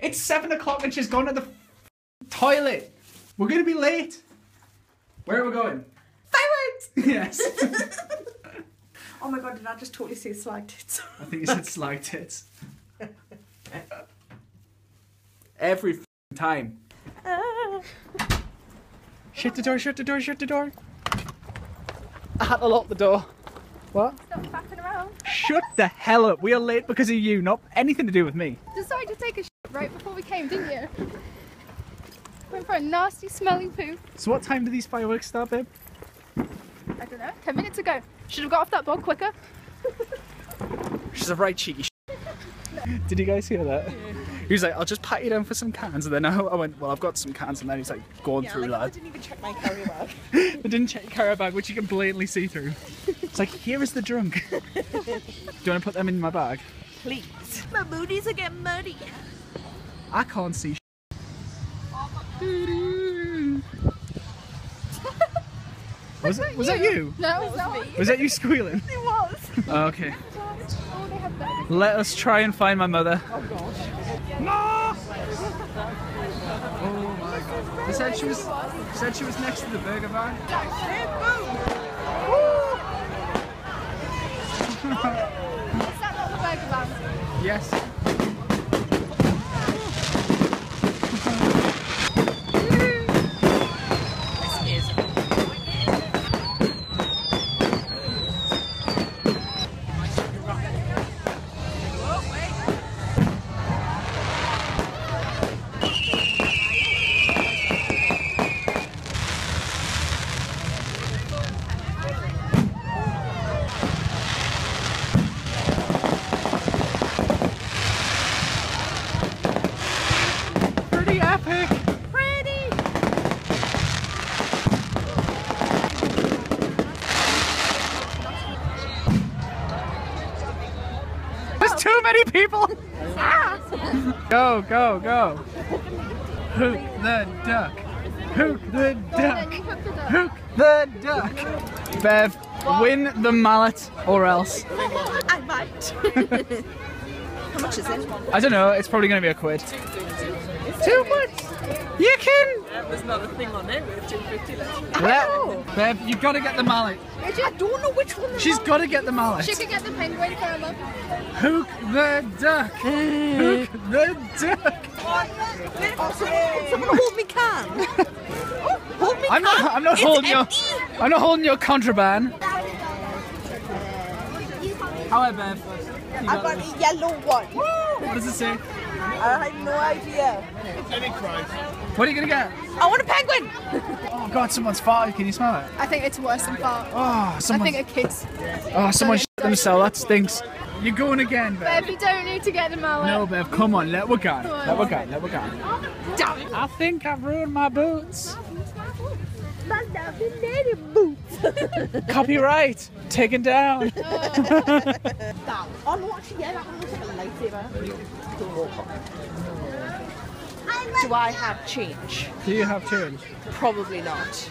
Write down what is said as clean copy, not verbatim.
It's 7 o'clock and she's gone to the toilet. We're gonna be late. Where are we going? Fireworks! Yes. Oh my god, did I just totally say slag tits? I think you said slag tits. Every time. Shut the door, shut the door, shut the door. I had to lock the door. What? Stop faffing around. Shut the hell up. We are late because of you, not anything to do with me. Decided to take a shit right before we came, didn't you? Went for a nasty smelly poo. So what time do these fireworks start, babe? I don't know, 10 minutes ago. Should have got off that bog quicker. She's a right cheeky Did you guys hear that? Yeah. He was like, I'll just pat you down for some cans, and then I went, well, I've got some cans, and then he's like, going through that. I didn't even check my carry bag. I didn't check your carry bag, which you can blatantly see through. It's like, here is the drunk. Do you want to put them in my bag? Please. My booties are getting muddy. I can't see Was that you? No, it was not. Was that you squealing? It was. Oh, okay. Oh, they have that. Let us try and find my mother. Oh gosh. No! Oh my god. They said she was next to the burger van. Is that not the burger van? Yes. Too many people! Go, go, go! Hook the duck! Hook the duck! Hook the duck! Bev, win the mallet or else. I might. How much is it? I don't know, it's probably going to be £1. 2 quid! You can! There's not a thing on it, we have 250 Bev, you've got to get the mallet. I don't know which one. She's got to get the mallet. She could get the penguin for a look. Hook the duck! Hook the duck! Someone hold me can. Hold me I'm not holding your contraband. How are Bev? I got a yellow one. What does it say? I have no idea. What are you gonna get? I want a penguin. Oh god, someone's farted. Can you smell it? I think it's worse than fart. Oh, I someone. think a kid's. Oh, someone shit themselves. That stinks. You're going again, Bev. Bev, you don't need to get the mallet. No, Bev. Come on, let her go. Let her go. Let her go. Damn it. I think I've ruined my boots. My lovely lady boots. Copyright taken down. That. Oh no, actually, yeah, that one looks like a lightsaber. Do I have change? Do you have change? Probably not.